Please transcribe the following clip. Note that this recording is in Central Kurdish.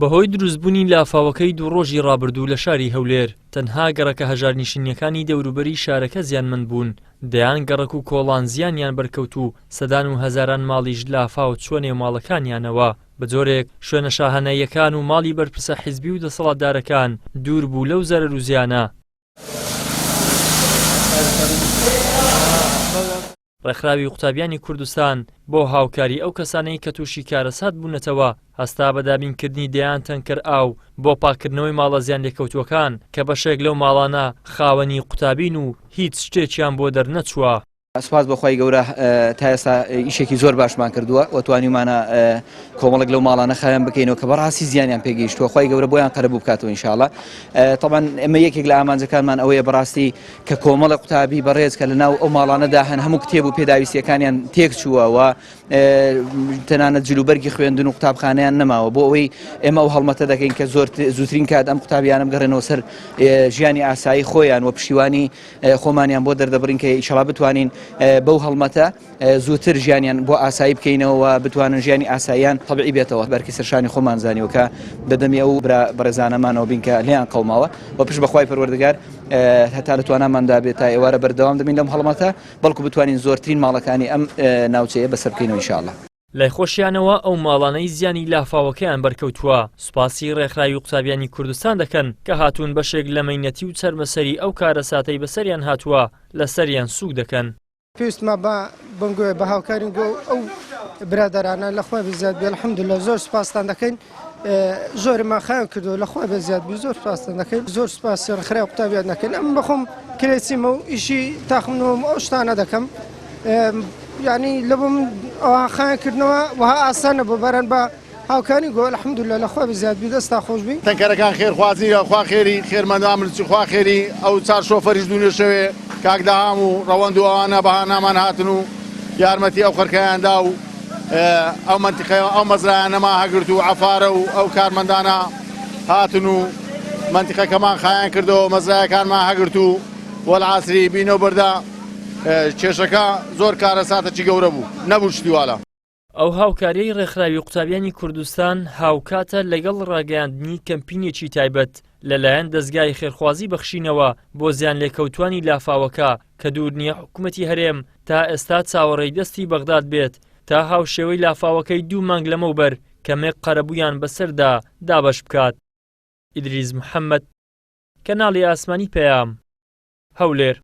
بەهۆی دروستبوونی لافاوەکەی دووڕۆژی ڕابردوو لە شاری هەولێر تەنها گەڕەکە هەژارنشینیەکانی دەوروبەری شارەکە زیانمەند بوون. دەیان گەڕەک و کۆڵان زیانیان بەرکەوت و سەدان و هەزاران ماڵیش لافاو چوە نێوماڵەکانیانەوە. بە جۆرێک شوێنە شاهانەیەکان و ماڵی بەرپرسە حیزبی و دەسەڵاتدارەکان دوور بوو لەو زەرەر و زیانە. ڕێکخراوی قوتابیانی کوردستان بۆ هاوکاری ئەو کەسانەی کە تووشی کارەسات بوونەتەوە هەستا بە دابینکردنی دەیان تەنکەر ئاو بۆ پاکردنەوەی ماڵە زیان لێکەوتووەکان کە بەشێک لەو ماڵانە خاوەنی قوتابین و هیچ شتێکیان بۆ دەرنەچووە. سوپاس بەخوای گەورە تا ئێستا ئیشێکی زۆر باشمان کردووە و توانیمانە کۆمەڵک لەو ماڵانە خەیان بکەینەوە کە بەڕاستی زیانیان پێگەیشتووە. خوای گەورە بۆیان قەرەبوو بکاتەوە ئینشاءڵڵا. طبعاً ئێمە یەکێک لە ئامانجەکانمان ئەوەیە بەڕاستی کە کۆمەڵە قوتابی بەڕێز کە لەناو ئەو ماڵانەدا هەن هەموو کتێب و پێداویستیەکانیان تێک چووە و تەنانەت جلوبەرگی خوێندن و قوتابخانەیان نەماوە. بۆ ئەوەی ئێمە ئەو هەڵمەتە دەکەین کە زووترین کات ئەم قوتابیانە بگەڕێنەوە سەر ژیانی ئاسایی خۆیان و پشتیوانی خۆمانیان بۆ دەردەبڕین کە ئینشاءڵڵا بتوانین بەو هەڵمەتە زووتر ژیانیان بۆ ئاسایی بکەینەوە و بتوانن ژیانی ئاساییان تەبیعی بێتەوە. بەرکی سەرشانی خۆمان زانیوە کە دەدەمی ئەو بەڕێزانەمانەوە بین کە لێیان قەوماوە و پشت بەخوای پەروەردگار هەتا لە تواناماندا بێت تا ئێوارە بەردەوام دەبین لەم هەڵمەتە بەڵکو بتوانین زۆرترین ماڵەکانی ئەم ناوچەیە بەسەر بکەینەوە ئینشاءڵڵا. لای خۆشیانەوە ئەو ماڵانەی زیانی لافاوەکەیان بەرکەوتووە سوپاسی ڕێکخراوی قوتابیانی کوردستان دەکەن کە هاتوون بەشێک لە مەینەتی و چەرمەسەری ئەو کارەساتەی بەسەریان هاتووە لەسەریان سووک دەکەن. پێویستمە بە بنگوێ بە هاوکارین گۆ ئەو برادەرانە لەخوا بزیاد بێ الحەمدولillah زۆر سوپاستان دەکەین. زۆرمان خەیان کردو لەخوا بە زیاد بی زۆر سوپاستان دەکەین. زۆر سوپاسی ڕێکخراوی قوتابیان دەکەین. ئەم بەخۆم کرێچیمە و ئیشی تاخمنەوەم ئەو شتانە دەکەم. یعنی لەبم ئەوە خەیانکردنەوە وها ئاسانە بۆ بەرەن بە هاوکاری گۆ الحەمدولillah لەخوا بە زیاد بی دەستا خۆش بی. تەنکەرەکان خێرخوازی خوا خێری خێرمەندامرچی خوا خێری ئەو چار شۆفەریش دوونێ شەوێ کاکداهام و ڕەوەند و ئەوانە بەهانامان هاتن و یارمەتی ئەو خەرکەیاندا و ئەو منتیقەوە ئەو مەزرایانەما هەگرت و عەفارە و ئەو کارمەندانە هاتن و منتیقەکەمان خایان کردەوە مەزرایەکانمان هەگرت و وەلعاسری بینەوە بەردا کێشەکە زۆر کارەساتێکی گەورە بوو نەبوو شتیواڵە. ئەو هاوکاریەی ڕێکخراوی قوتابیانی کوردستان هاوکاتە لەگەڵ ڕاگەیاندنی کەمپینێکی تایبەت لەلایەن دەستگای خێرخوازی بەخشینەوە بۆ زیان لێکەوتوانی لافاوەکە کە دوور نییە حکوومەتی هەرێم تا ئێستا چاوەڕێی دەستی بەغداد بێت تا هاوشێوەی لافاوەکەی 2 مانگ لەمەوبەر کەمێک قەرەبوویان بەسەردا دابەش بکات. ئیدریس محەممەد، کەناڵی ئاسمانی پەیام، هەولێر.